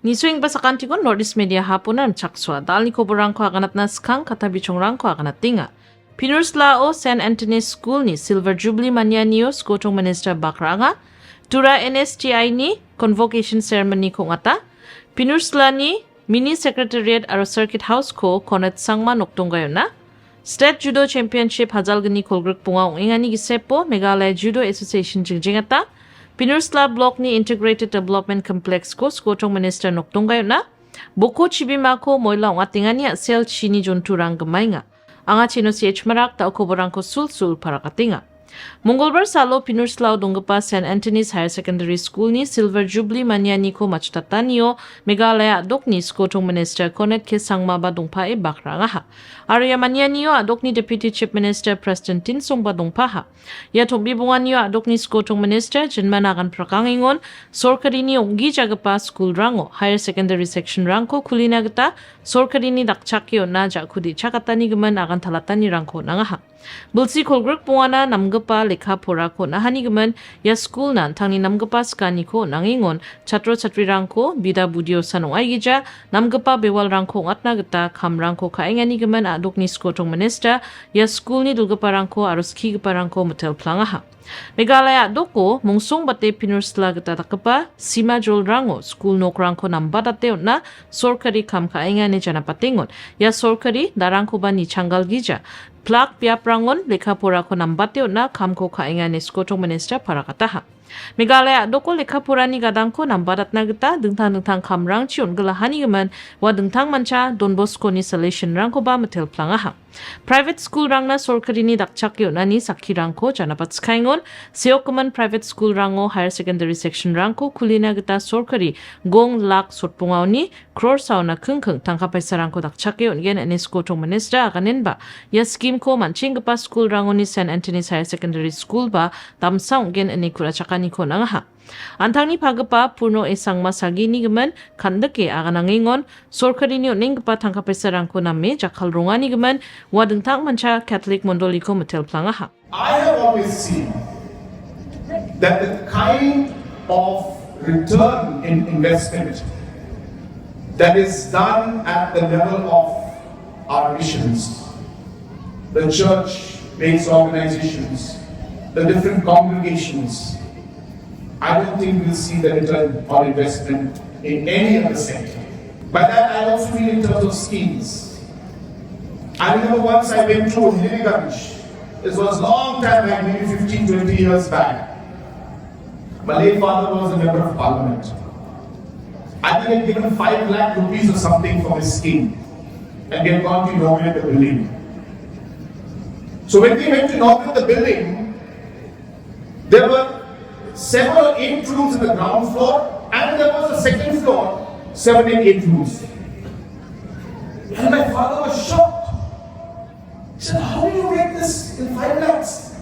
Nisuing ba sakantikon Northeast Media Hub-ona rimchaksoa dalni koborrangko aganat na skang katabichongrangko aganat tinga. Pinurslao St. Anthony's School ni Silver Jubilee Manianio skotong Minister Bakranga, Tura NSTI ni Convocation Ceremony ko ngata, Pinursla ni Mini Secretariat aro Circuit House ko konet sangma noktong gayon na, State Judo Championship hajalgani kolgruk punga enga ni gisepo Meghalaya Judo Association jingjingata, Pinursla Block ni Integrated Development Complex ko skotong Minister noktong gayon na, Boko chibima ko moila ngatinga ni sel chini jonturang gamay nga. Anga chino si marak tao koborrangko sul-sul para katinga. Mongolbar salo Pinurslao donggipa St. Anthony's Higher Secondary School ni Silver Jubilee Maniani ko machtatanio Meghalaya dokni skotong Minister konet ke sangma ba dongpa e bakranga ha. Arya Manianio dokni Deputy Chief Minister Preston Tinsong ba dongpa ha. Ya tombibunganio dokni skotong Minister jinmanagan prakangingon sorkarini onggi jagapa school rango Higher Secondary Section rangko kulina gata sorkarini dakchakyo na jakudi chakatani geman agan talatani rangko nanga ha. Bulsi kolgruk punwana namgipa lekha pora ko nahani geman ya school nan tangni namgipa skani ko nangingon chatro chatri rangko bida budio sanong aigija namgipa bewal rangko ngatna gata kam rangko kaingani geman adokni skotong Minister ya school ni dulgipa rangko arus ki gipa rangko mutel planga ha. Meghalaya doko mongsong bate Pinursla gata takapa sima jol rango school nok rangko nambatate na sorkari kam kaingani jana patingon ya sorkari darangko ba ni changal gija plak piap rangon lekha pora ko nambate na kam ko kaingani skotong Minister para kataha. Meghalaya doko lekha pora ni gadangko nambadat na gata dingtang kamrang chion gelahani geman wa dingtangmancha Don Bosco ni selection rangko ba metel plangaha. Private school rangna sorkari ni dakchakyo na ni sakhi rangko janabatskaingon seokuman private school rango higher secondary section rangko kulina gata sorkari gong lak sotpungao ni crore sauna kengkeng tangkapaisa rangko dakchakyo ngen enesko tong Minister aganin ba ya scheme ko manchingipa school rango ni St. Anthony's Higher Secondary School ba tamsaung gen enikura chakani ko nangaha. Antangni pagipa puno esangma sagini geman kandeke aganangingon sorkari ni onenggipa tangkapaisa rangko namme jakal rongani geman wa dingtangmancha Catholic mondoliko metel plangaha. I have always seen that the kind of return in investment that is done at the level of our missions, the church-based organizations, the different congregations, I don't think we'll see the return on investment in any other sector. By that I also mean in terms of schemes. I remember once I went to Hiriganj. This was a long time back, maybe 15-20 years back. My late father was a member of parliament. I think he had given 5 lakh rupees or something for his scheme. And we had gone to inaugurate the building. So when we went to inaugurate the building, there were 7 or 8 rooms in the ground floor, and there was a second floor, 7 and 8 rooms. And my father was shocked. He said, how do you make this in 5 lakhs?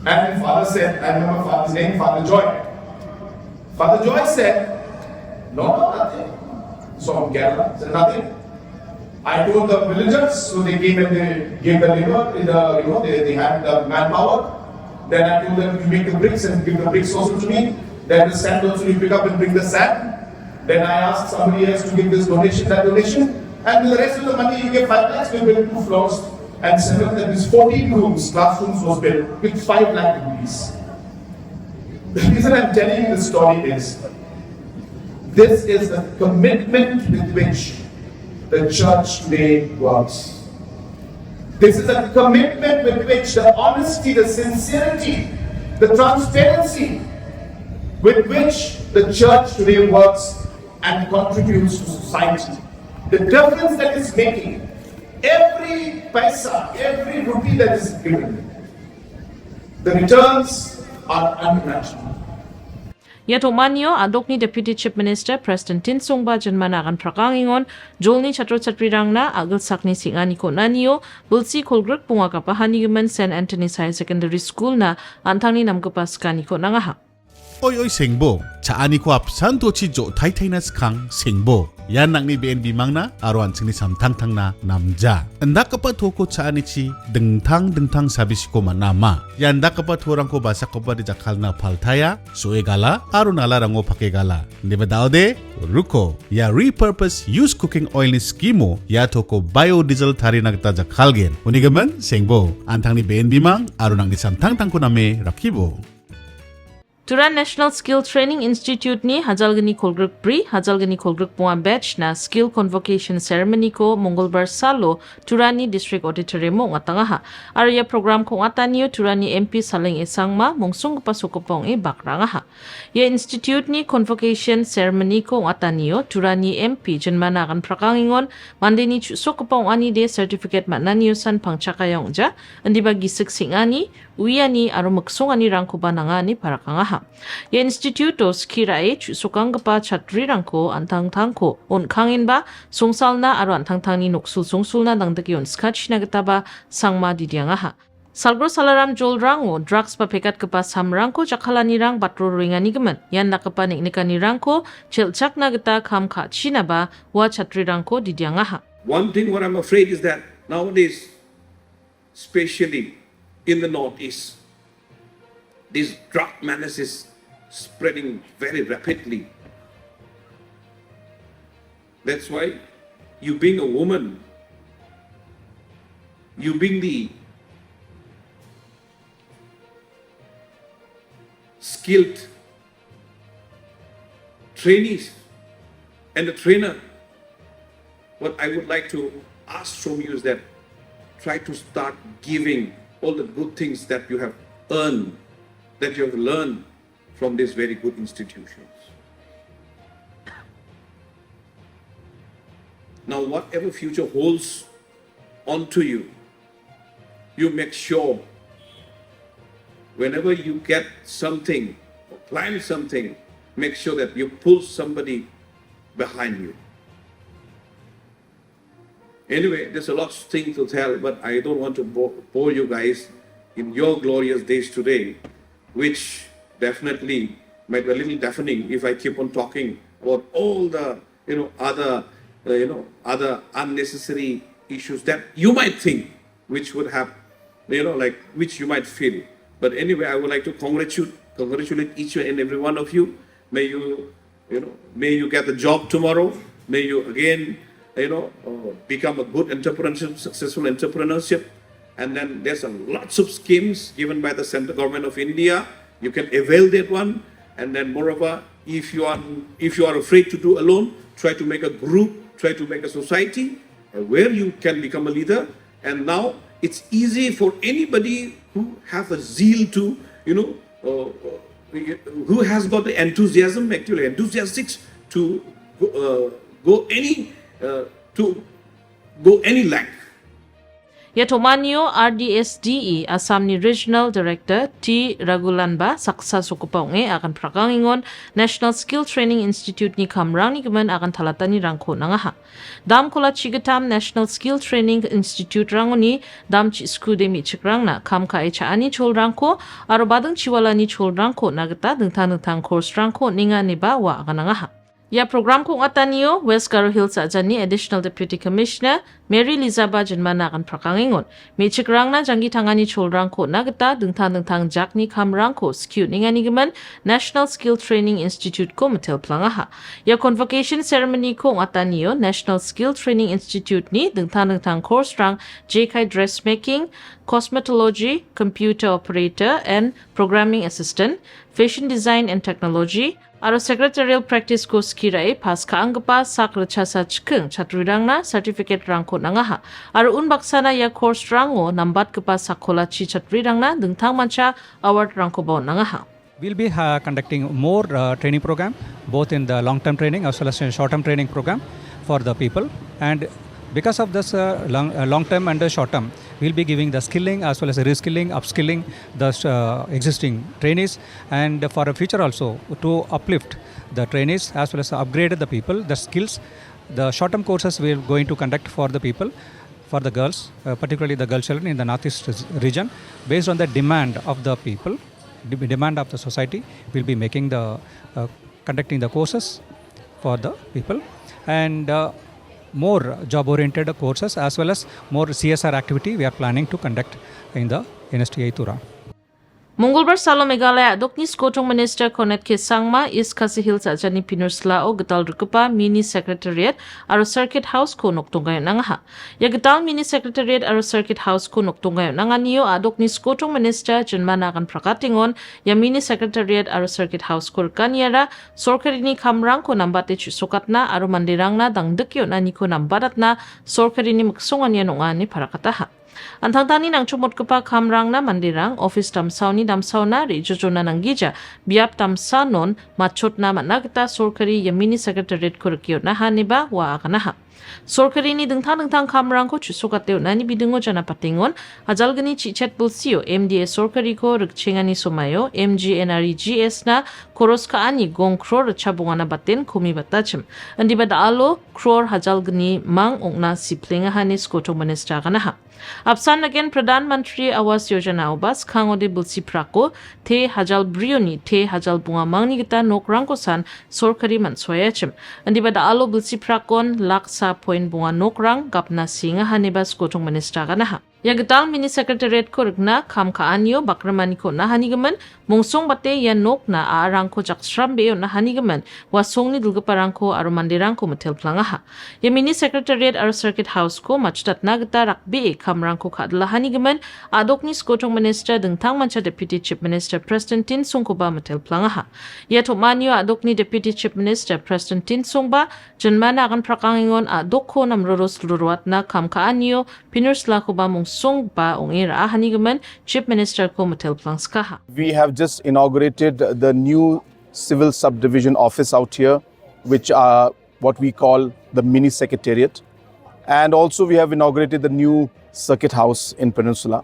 And my father said, I remember father's name, Father Joy. Father Joy said, no, nothing. So I'm Kerala, said nothing. I told the villagers, so they came and they gave the labor, they had the manpower. Then I told them to make the bricks and give the bricks also to me. Then the sand also you pick up and bring the sand. Then I asked somebody else to give this donation, that donation. And the rest of the money you get 5 lakhs, we built 2 floors. And 7 of them, these 14 rooms, classrooms was built with 5 lakh rupees. The reason I'm telling you this story is, this is the commitment with which the church today works. This is a commitment with which the honesty, the sincerity, the transparency with which the church today works and contributes to society. The difference that is making, every paisa, every rupee that is given, the returns are unimaginable. Yatomanyo adokni Deputy Chief Minister Preston Tinsong ba janmanagan prakangingon jolni chatro chatri rangna agil sakni singani ko naniyo bulsi kolgruk punga kapahani geman St. Anthony's Higher Secondary School na antangni namgipa skani ko nangaha. Oy sengbo, chaani ko apsan tochi jo thai na skang sengbo. Yan nang ni BNB mangna aruan chingni samtang na namja. Anda kapa toko anichi dingtang sabisi ko manama. Yan da kapa torang ko basa ko di jakal na paltaya, suegala, arunala rango pakegala. Nebadaude, ruko, ya repurpose use cooking oil ni skimo, ya toko biodiesel tari nagta jakalgen. Unigaman, sengbo, antang ni BNB mang, arunang ni samtang ko name rakibo. Turan National Skill Training Institute ni Hajalgani Kolgruk Pri, Hajalgani Kolgruk Pua Batch na Skill Convocation Ceremony ko Mongolbar Salo, Turani District Auditorium mo ngatangaha. Arya program ko ngataniyo Turani MP Saling Isangma, mongsonggipa sukupong bakrangaha. Ya Institute ni Convocation Ceremony ko ngataniyo Turani MP jenmanakan prakangingon, mandeni sukupong ani de certificate mananiyo san pangchakayong ja, aniba gisik singani, uyani aro magsongani rangko banangani para kangaha. Ya instituto skirae sukanggapa chatriranko antangtangko on kanginba sungsalna aro antangtangni noksul sungsulna dangdaki on skachna gitaba sangma didiangaha. Salgro salaram jolrango drugs pa pekat kepa samrangko chakalanirang batro ringani gemen yan nakapa niknikanirangko chelchakna gita kam kachina ba wa chatrirangko didiangaha. One thing what I'm afraid is that nowadays, especially in the Northeast, this drug menace is spreading very rapidly. That's why you being a woman, you being the skilled trainees and the trainer, what I would like to ask from you is that try to start giving all the good things that you have earned, that you have learned from these very good institutions. Now, whatever future holds onto you, you make sure whenever you get something or plan something, make sure that you pull somebody behind you. Anyway, there's a lot of things to tell, but I don't want to bore you guys in your glorious days today, which definitely might be a little deafening if I keep on talking about all the other unnecessary issues that you might think, which would have, which you might feel. But anyway, I would like to congratulate each and every one of you. May you get a job tomorrow. May you again, become a good entrepreneurship, successful entrepreneurship. And then there's lots of schemes given by the central government of India. You can avail that one. And then moreover, if you are afraid to do alone, try to make a group, try to make a society where you can become a leader. And now it's easy for anybody who has a zeal to, who has got the enthusiasm, actually enthusiastics to go any length. Yatomanyo RDSDE Assam ni Regional Director T. Ragulanba saksa sukupaunge akan prakangingon National Skill Training Institute ni kamrang ni gemen akan talatani rangko nangaha. Dam kola chigatam National Skill Training Institute rangoni dam chi skude mi chikrang na kam ka echa ani chol rangko aro badang chiwala ni chol rangko nagata dengtang course rangko ninga niba wa akan nangaha. Ya program ko ngataniyo West Garo Hills ajani Additional Deputy Commissioner Mary Lizaba jenmana akan prakangingon. Mi chikrang na janggi tangani cholrang ko nagata dengtang jakni kamrang ko skill ningani geman National Skill Training Institute ko metel plangaha. Ya convocation ceremony ko ngataniyo National Skill Training Institute ni dengtang course rang JK dressmaking, cosmetology, computer operator and programming assistant, fashion design and technology, aro secretarial practice ko skirai pas kaanggapa sak rechasa chikeng chatrirangna certificate rangko nangaha. Aro unbaksana ya course rango nambatsranggipa sakola chi chatrirangna dingtangmancha award rangko baw nangaha. We'll be conducting more training program, both in the long-term training as well as in short-term training program for the people. And because of this long-term and the short-term, we'll be giving the skilling as well as reskilling, upskilling the existing trainees, and for a future also to uplift the trainees as well as upgrade the people, the skills. The short-term courses we're going to conduct for the people, for the girls, particularly the girl children in the Northeast region, based on the demand of the people. demand of the society, we'll be making the conducting the courses for the people, and more job-oriented courses as well as more CSR activity we are planning to conduct in the NSTI Tura. Mongolbar Salo Meghalaya dokni skotong minister Konet ke sangma East Khasi Hills ajani Pinursla o gital rukupa mini secretariat aro circuit house ko noktonggayo nangaha. Ya gital mini secretariat aro circuit house ko noktonggayo nanganiyo a dokni skotong minister jenmana akan prakatingon ya mini secretariat aro circuit house ko kaniara sorkarini kamrangko nambate chusokatna aro mandirangna dangdekyo na niko nambadatna sorkarini maksongan nongani parakataha. Antangtani nang chumot kepa kamrang na mandirang office damsauni damsauna ri jojona nanggija biap damsanon machot na managta sorkari yamini secretariat kurkio na aniba wa akanaha. Sorkari ni dingtang kamrang ko chusokateo nani bidungo jana patingon ajalgani chichet bulsio MDA sorkari ko rikchingani somayo MGNREGS na koroska ani gong crore chabungana batin kumi batachim. Andi bada alo crore hajalgani mang ongna siplinga hanis koto minister kanaha. Apsan again Pradhan Mantri Awas Yojana Obas Kangode Bulsi Prako Te Hajal Brioni Te Hajal Bunga Mangni Gita Nokrangko San Sorkari Mansoyachim Andi bada alo Bulsi Prakon Laksa Point Bunga Nokrang Gapna Singa Hanibas Kotong Minister Ganaha Ya gital mini secretariat ko ragna kam kaanyo bakramani ko na hanigaman mongsong bate ya nok na aarang ko jaksrambe na hanigaman wasong ni dulgaparang ko aro mandirang ko matel plangaha. Ya mini secretariat aro circuit house ko machtat na gita rakbi kamrang ko kadla hanigaman adok ni skotong minister dingtangmancha deputy chief minister President Tinsong ko ba matel plangaha. Ya tomanyo adok ni deputy chief minister President Tinsong ba janmana akan prakangingon adok ko namroros luruat na kam kaanyo pinursla ko ba mongsong Chief Minister Komatel Plangskaha. We have just inaugurated the new civil subdivision office out here, which are what we call the mini secretariat. And also we have inaugurated the new circuit house in Peninsula.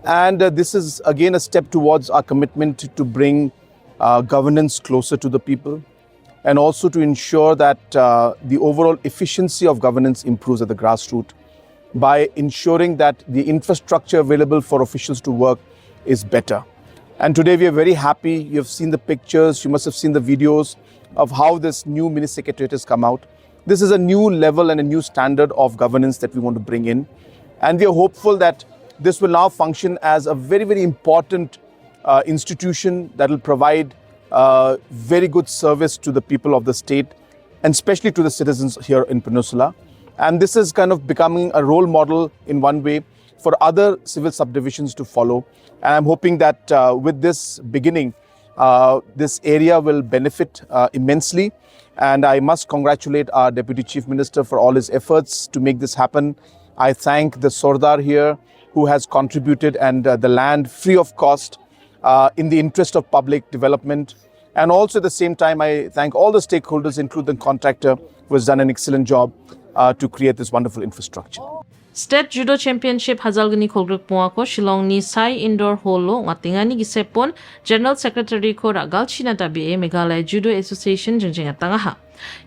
And this is again a step towards our commitment to bring governance closer to the people and also to ensure that the overall efficiency of governance improves at the grassroots, by ensuring that the infrastructure available for officials to work is better. And today we are very happy. You have seen the pictures, you must have seen the videos of how this new mini secretariat has come out. This is a new level and a new standard of governance that we want to bring in. And we are hopeful that this will now function as a very, very important institution that will provide very good service to the people of the state and especially to the citizens here in Peninsula. And this is kind of becoming a role model in one way for other civil subdivisions to follow. And I'm hoping that with this beginning, this area will benefit immensely. And I must congratulate our Deputy Chief Minister for all his efforts to make this happen. I thank the Sordar here who has contributed and the land free of cost in the interest of public development. And also at the same time, I thank all the stakeholders, including the contractor, who has done an excellent job to create this wonderful infrastructure. State Judo Championship Hazalgani Kolgruk Puako Shillong ni Sai Indoor Holo Ngatingani Gisepon General Secretary ko Ragal China Tabi Meghalaya Judo Association Jengjeng Tangaha.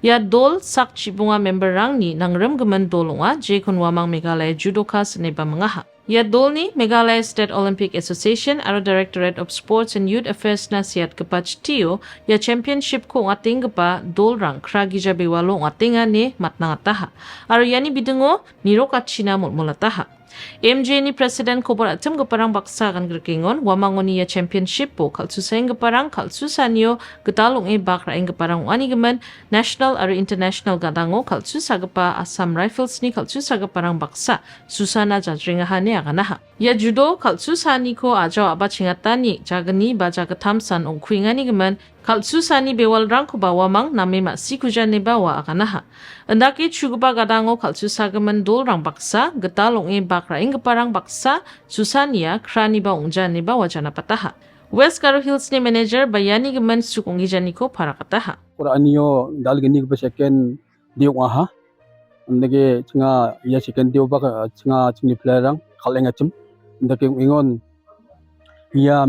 Ya dol sak chibunga member rang ni nangrem gemen dolonga je kunwamang Meghalaya Judoka seneba mengaha. Ya dol ni Meghalaya State Olympic Association aro Directorate of Sports and Youth Affairs na siat kepach tio ya championship ko ngating gepa dol rang kragi jabe walo ngatinga ne matnangataha. Aro yani bidengo nirokat China mulataha. MJ ni President Koborrangko geparang baksa kan gerkingon wamangoni ya championship po kalsusang geparang kalsusanyo getalong bakra geparang wani gemen national aro international gadango kalsusa gepa Assam Rifles ni kalsusa geparang baksa susana jajringahane aganaha. Ya judo kalsusani ko ajaw abachingatani jagani baja getamsan ongkuingani gemen kalsusani bewal rangko bawamang nami maksikujan ne bawa aganaha. Andaki chugupa gadango kalsusa gemen dol rang baksa getalong bakra geparang baksa susania krani ba ongjan ne bawa jana pataha. West Garo Hills ni manager bayani gemen sukongi janiko para kataha. Aniyo dalgini ba second diok aha. Ndage chinga ya second diok ba chinga chingni playerang khalengachim. Ndake ingon ya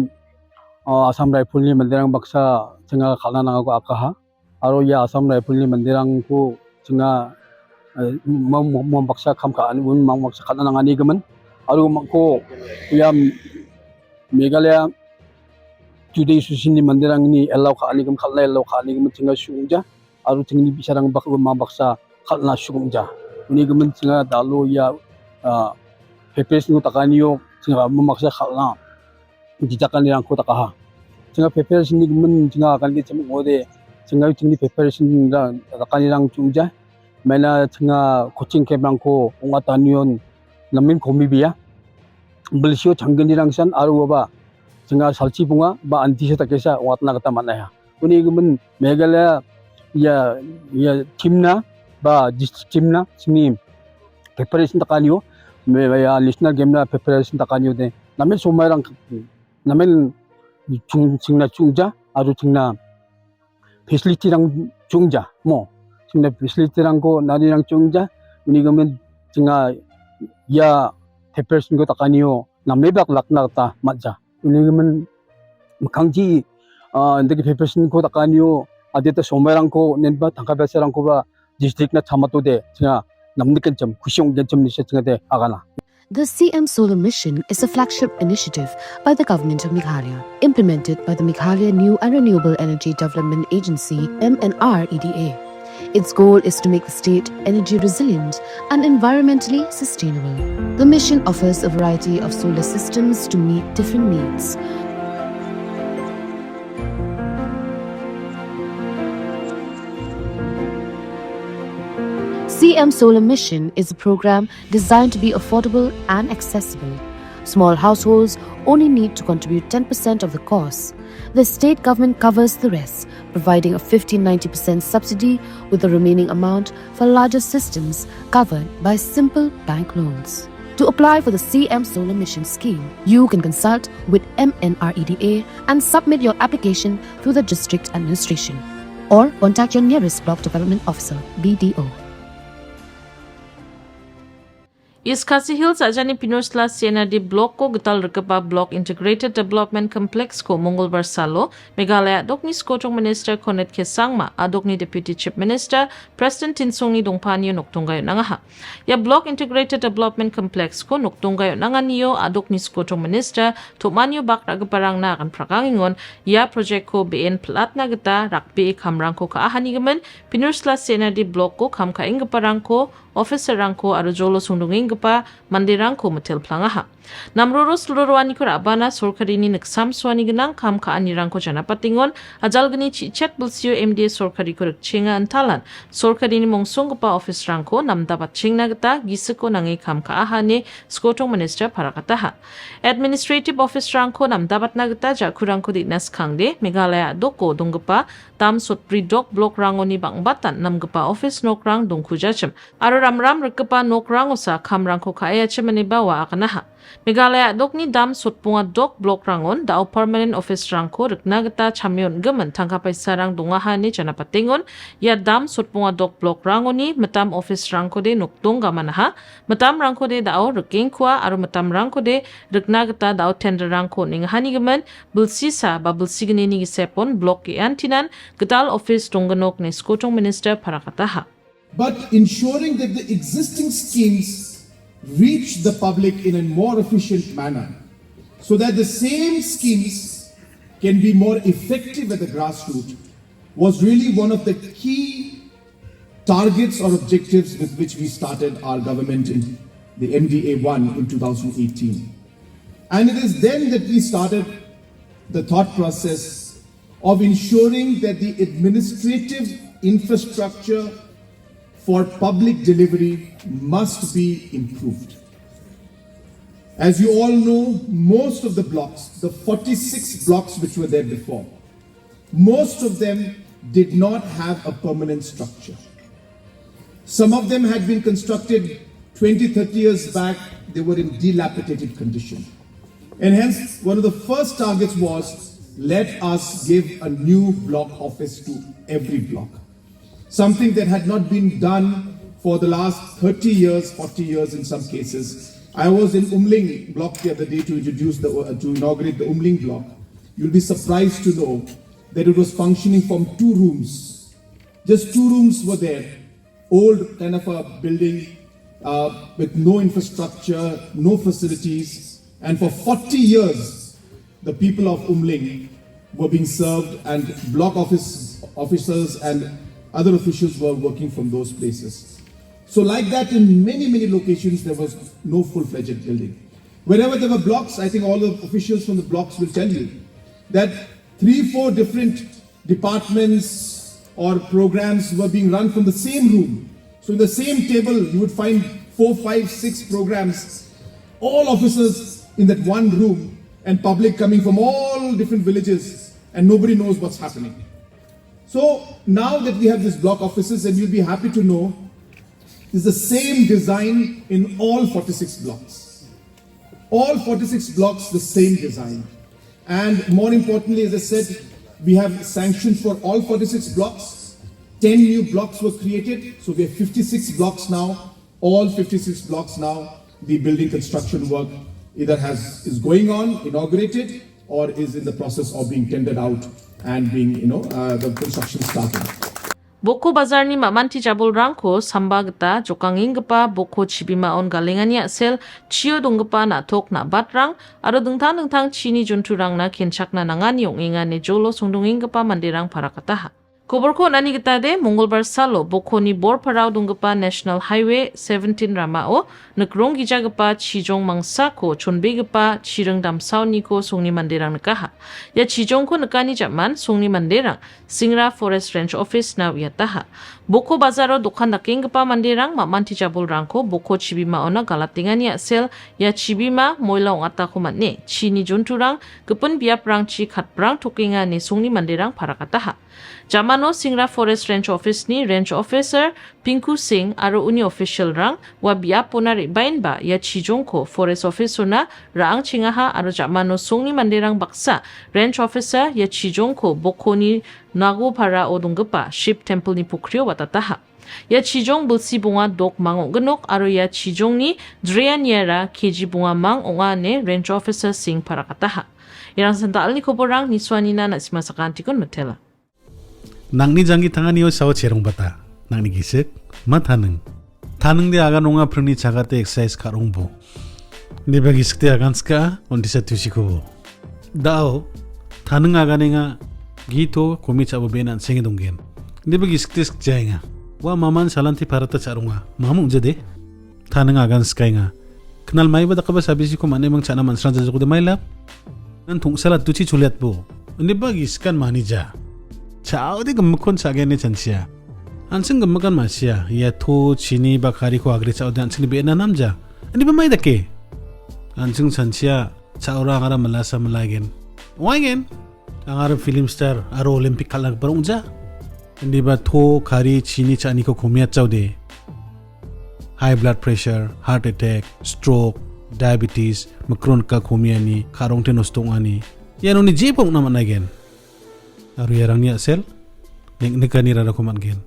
Assam Rifle ni mandirang baksa chinga khalanangago akaha. Aro ya Assam Rifle ni mandirang ko chinga mom baksa khamka anun mom baksa khalanangani gaman. Aro ko ya Meghalaya Today susini mandirang ni elaw ka aligam khalna elaw ka aligam chinga shungja aru chingni bisarang bak mabaksa khalna shungja uni gamen chinga dalo ya pepes nu takaniyo chinga mamaksa khalna jijakan yang ko takaha chinga pepes ni gamen chinga kan ge chim ngode chinga chingni pepes ni da takanirang chungja mena chinga coaching camp rangko onga tanion namin komibiya belsio changenirang san aru ba chinga salchi bunga ba anti sa takesa watna kata manaya uni gumen Meghalaya ya timna ba district timna sini preparation takaniyo me ya national game na preparation takaniyo de namen somarang namen chingna chungja aru chingna facility rang chungja mo chingna facility rang ko narirang chungja uni gumen chinga ya preparation ko takaniyo namebak lakna kata matja ini men 강지 ndagi preparation ko takaniyo adeta somerang ko nenba tangkabasarang ko ba district na chamato de singa namnikan cham kusyong cham ni singa de agana. The CM Solar Mission is a flagship initiative by the government of Meghalaya, implemented by the Meghalaya New and Renewable Energy Development Agency (MNREDA). Its goal is to make the state energy resilient and environmentally sustainable. The mission offers a variety of solar systems to meet different needs. CM Solar Mission is a program designed to be affordable and accessible. Small households only need to contribute 10% of the cost. The state government covers the rest, providing a 50-90% subsidy with the remaining amount for larger systems covered by simple bank loans. To apply for the CM Solar Mission scheme, you can consult with MNREDA and submit your application through the district administration or contact your nearest block development officer, BDO. East Khasi Hills ajani Pinursla CNRD block ko gital rikapa block integrated development complex ko Mongolbar Salo Meghalaya dokni skotong minister Konet Kesangma adokni deputy chief minister President Tinsongi Dongpanyo noktonggayo nangaha ya block integrated development complex ko noktonggayo nanganiyo adokni skotong minister Tomanyo bakragaparang na kan prakangingon ya project ko BN plat na gita rakbi kamrang ko kaahanigaman Pinursla CNRD block ko kamkaingaparang ko officer rangko aro jolo sundunginggipa mandirangko metel plangaha. Namroro seluruhani ko rabana sorkari ni neksam suani genang kam kaani rangko jana patingon ajal geni cicet bulsio MD sorkari ko Chinga antalan sorkari ni mongsonggipa office rangko namdapat Chingna geta gisiko nangi kam kaahane skotong minister parakataha. Administrative office rangko namdapat na geta jakurangko dinas kangde Meghalaya doko donggipa tam sotri dok blok rangoni bangbatan namgipa office nokrang dongkujacem aro ramram rekapa nokrang usa kam rangko kaaya cemani bawa akanaha. Meghalaya dokni dam sotpunga dok blok rangon dao permanent office rangko reknagata chamyon gemen tangkapai sarang dongahani jana patingon ya dam sotpunga dok blok rangoni metam office rangko de nokdong gamanaha metam rangko de dao rekengkwa aro metam rangko de reknagata dao tender rangko ninghani gemen bulsisa ba bulsigini ni gisepon blok ke antinan gital office dongganok ne skotong minister parakataha. But ensuring that the existing schemes reach the public in a more efficient manner so that the same schemes can be more effective at the grassroots was really one of the key targets or objectives with which we started our government in the MDA-1 in 2018. And it is then that we started the thought process of ensuring that the administrative infrastructure for public delivery must be improved. As you all know, most of the blocks, the 46 blocks which were there before, most of them did not have a permanent structure. Some of them had been constructed 20-30 years back, they were in dilapidated condition. And hence, one of the first targets was, let us give a new block office to every block. Something that had not been done for the last 30 years, 40 years in some cases. I was in Umling block the other day to inaugurate the Umling block. You'll be surprised to know that it was functioning from 2 rooms. Just 2 rooms were there. Old kind of a building with no infrastructure, no facilities. And for 40 years, the people of Umling were being served, and block officers and other officials were working from those places. So like that, in many locations, there was no full-fledged building. Wherever there were blocks, I think all the officials from the blocks will tell you that 3-4 different departments or programs were being run from the same room. So in the same table, you would find 4, 5, 6 programs, all officers in that one room, and public coming from all different villages, and nobody knows what's happening. So now that we have these block offices, and you'll be happy to know, it's the same design in all 46 blocks. All 46 blocks, the same design. And more importantly, as I said, we have sanctions for all 46 blocks. 10 new blocks were created, so we have 56 blocks now. All 56 blocks now, the building construction work either is going on, inaugurated, or is in the process of being tendered out and being, the construction started. Boko bazar ni mamanti jabul rangko samba geta jokanginggipa boko chibimaon galengania sel chio donggipa na tok na batrang aro dingtang chini junturang na pangchakna nangani enga ne jolo songdonginggipa manderang parakataha. Koborrangko nani getade Mongolbar salo boko ni bor parau donggipa National Highway 17 ramao nekrong gijagipa chijong mangsa ko chonbegipa chireng damsau ni ko songni manderang nekaha. Ya chijong ko nekani jaman songni manderang Singra Forest Range Office na wiyataha. Boko bazaro dokan dakenggipa manderang mamanti jabul rangko boko chibima ona galatingania sel ya chibima moila ongata kumatne chini junturang gepun biap rangchi khatbrang tokenga ne songni manderang parakataha. Jamano Singra Forest Range Office ni Range Officer Pinku Singh aro uni official rang wa biapona ribain ba ya chijongko Forest Officer na raang chingaha aro jamano songni manderang baksa Range Officer ya chijongko boko ni nago para odonggipa Ship Temple ni pukrio watataha. Ya chijong bulsi bunga dok mang genok aro ya chijong ni dreaniera keji bunga mang onga ne Range Officer Singh parakataha. Irang santaal ni koborrang niswanina na sima sakantikon metela. Nangni janggi tangani o sawo cherong bata nangni gisik mataneng taneng de aga nonga prni chagate exercise karongbo ni bagi sikte agan ska ondisa tusiko dao taneng aga nenga gito komi chabo benan sengi donggen ni bagi sikte skjainga wa maman salanti parata charunga mamu jade taneng agan skainga kenal mai bada kaba sabisi ko mane mang chana mansran jajuko de maila nan thong salat tuchi chuliat bo ni bagi skan manija Chaudi gemukon sagene chansia. Ansing gemukan masya. Ya to chini bakari ko agri chaudi ansing bena namja. Ani ba mai dake? Ansing chansia chaura angara malasa malagen. Waingen angara film star aro Olympic kalag barungja. Ani ba to kari chini chani ko komiat chaude. High blood pressure, heart attack, stroke, diabetes, makron ka komiani, karong tenostongani. Yan oni jepong naman again. Aru yarang niya sel nek nekani rara kuman gen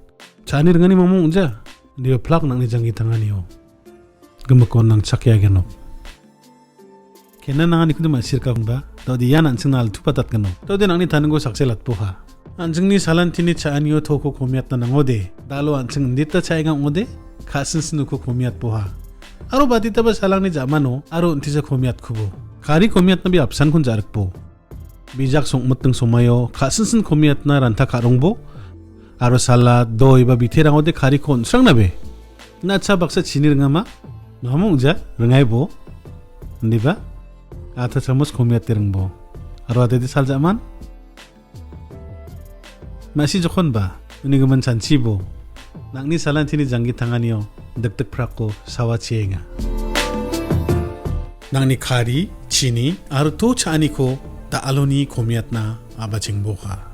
chani rengani mamung unja dia plak nang ni jangi tangani o gemakon nang chakya genop kenan nang ani kudu masir ka ba to di yan ansing nal thupatat geno to de nang ni tango sakselat poha ansing ni salantini chani o thoko komiat na nangode dalo ansing ndita chainga ngode khasin sinu ko komiat poha aru badita ba salang ni jamano aru untisa komiat khubo kari komiat na bi apsan kun jarak po bijak song muteng somayo khasinsin komiat na ranta karongbo aro salad doi ba biterang ode kari kon srang nabe na cha baksa chini ngama mamung ja rengai bo ndiba ata chamos komiat terengbo aro ade sal zaman masih jokhon ba uni gaman chanchi bo nangni salan tini jangi tanganio dektek prako sawa chienga nangni kari chini aro to chani ko ta aloni komiat na aba chingboha